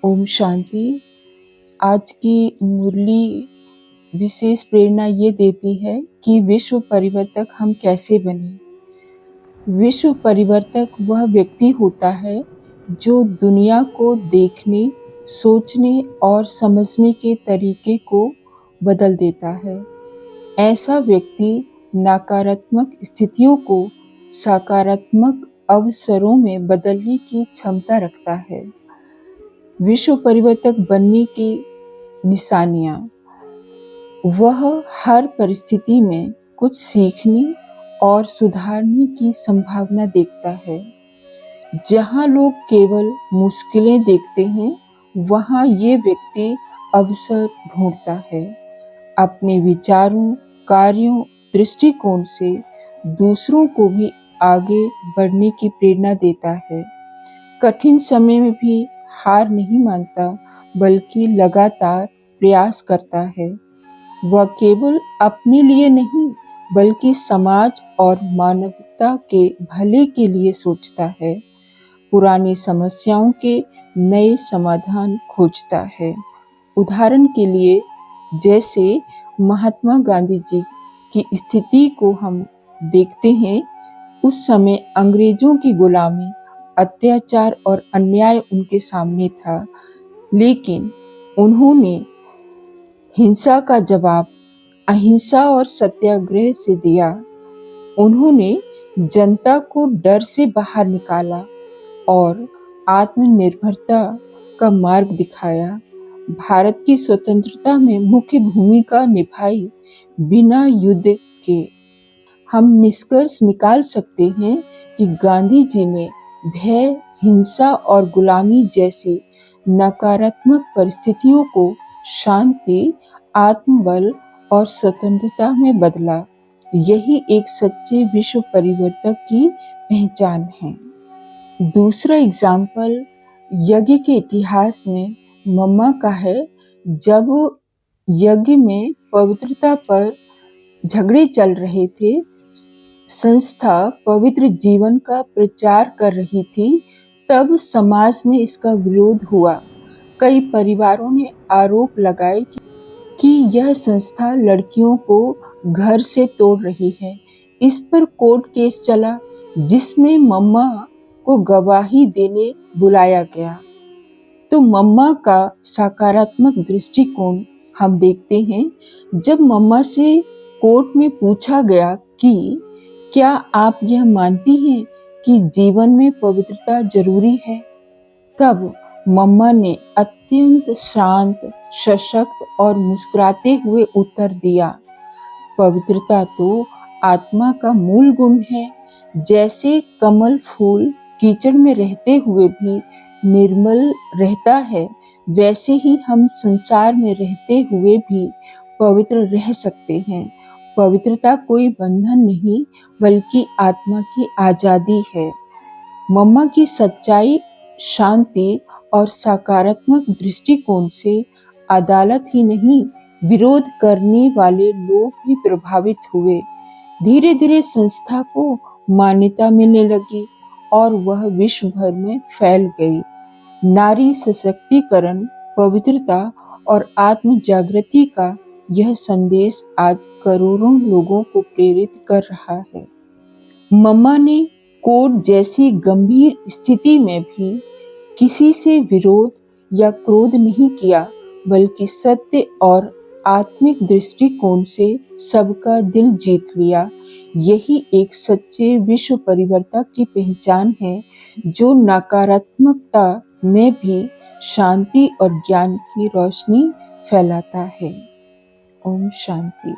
ओम शांति। आज की मुरली विशेष प्रेरणा ये देती है कि विश्व परिवर्तक हम कैसे बने। विश्व परिवर्तक वह व्यक्ति होता है जो दुनिया को देखने, सोचने और समझने के तरीके को बदल देता है। ऐसा व्यक्ति नकारात्मक स्थितियों को सकारात्मक अवसरों में बदलने की क्षमता रखता है। विश्व परिवर्तक बनने की निशानियाँ: वह हर परिस्थिति में कुछ सीखने और सुधारने की संभावना देखता है। जहाँ लोग केवल मुश्किलें देखते हैं, वहाँ ये व्यक्ति अवसर ढूंढता है। अपने विचारों, कार्यों, दृष्टिकोण से दूसरों को भी आगे बढ़ने की प्रेरणा देता है। कठिन समय में भी हार नहीं मानता, बल्कि लगातार प्रयास करता है। वह केवल अपने लिए नहीं, बल्कि समाज और मानवता के भले के लिए सोचता है। पुरानी समस्याओं के नए समाधान खोजता है। उदाहरण के लिए, जैसे महात्मा गांधी जी की स्थिति को हम देखते हैं, उस समय अंग्रेजों की गुलामी, अत्याचार और अन्याय उनके सामने था, लेकिन उन्होंने हिंसा का जवाब अहिंसा और सत्याग्रह से दिया। उन्होंने जनता को डर से बाहर निकाला और आत्मनिर्भरता का मार्ग दिखाया। भारत की स्वतंत्रता में मुख्य भूमिका निभाई। बिना युद्ध के हम निष्कर्ष निकाल सकते हैं कि गांधी जी ने भय, हिंसा और गुलामी जैसी नकारात्मक परिस्थितियों को शांति, आत्मबल और स्वतंत्रता में बदला। यही एक सच्चे विश्व परिवर्तक की पहचान है। दूसरा एग्जाम्पल यज्ञ के इतिहास में मम्मा का है। जब यज्ञ में पवित्रता पर झगड़े चल रहे थे, संस्था पवित्र जीवन का प्रचार कर रही थी, तब समाज में इसका विरोध हुआ। कई परिवारों ने आरोप लगाए कि यह संस्था लड़कियों को घर से तोड़ रही है। इस पर कोर्ट केस चला, जिसमें मम्मा को गवाही देने बुलाया गया। तो मम्मा का सकारात्मक दृष्टिकोण हम देखते हैं। जब मम्मा से कोर्ट में पूछा गया कि क्या आप यह मानती हैं कि जीवन में पवित्रता जरूरी है, तब मम्मा ने अत्यंत शांत, सशक्त और मुस्कुराते हुए उत्तर दिया, पवित्रता तो आत्मा का मूल गुण है। जैसे कमल फूल कीचड़ में रहते हुए भी निर्मल रहता है, वैसे ही हम संसार में रहते हुए भी पवित्र रह सकते हैं। पवित्रता कोई बंधन नहीं, बल्कि आत्मा की आजादी है। मम्मा की सच्चाई, शांति और सकारात्मक दृष्टिकोण से अदालत ही नहीं, विरोध करने वाले लोग भी प्रभावित हुए। धीरे धीरे संस्था को मान्यता मिलने लगी और वह विश्व भर में फैल गई। नारी सशक्तिकरण, पवित्रता और आत्म जागृति का यह संदेश आज करोड़ों लोगों को प्रेरित कर रहा है। मम्मा ने कोर्ट जैसी गंभीर स्थिति में भी किसी से विरोध या क्रोध नहीं किया, बल्कि सत्य और आत्मिक दृष्टिकोण से सबका दिल जीत लिया। यही एक सच्चे विश्व परिवर्तक की पहचान है, जो नकारात्मकता में भी शांति और ज्ञान की रोशनी फैलाता है। ओम शांति।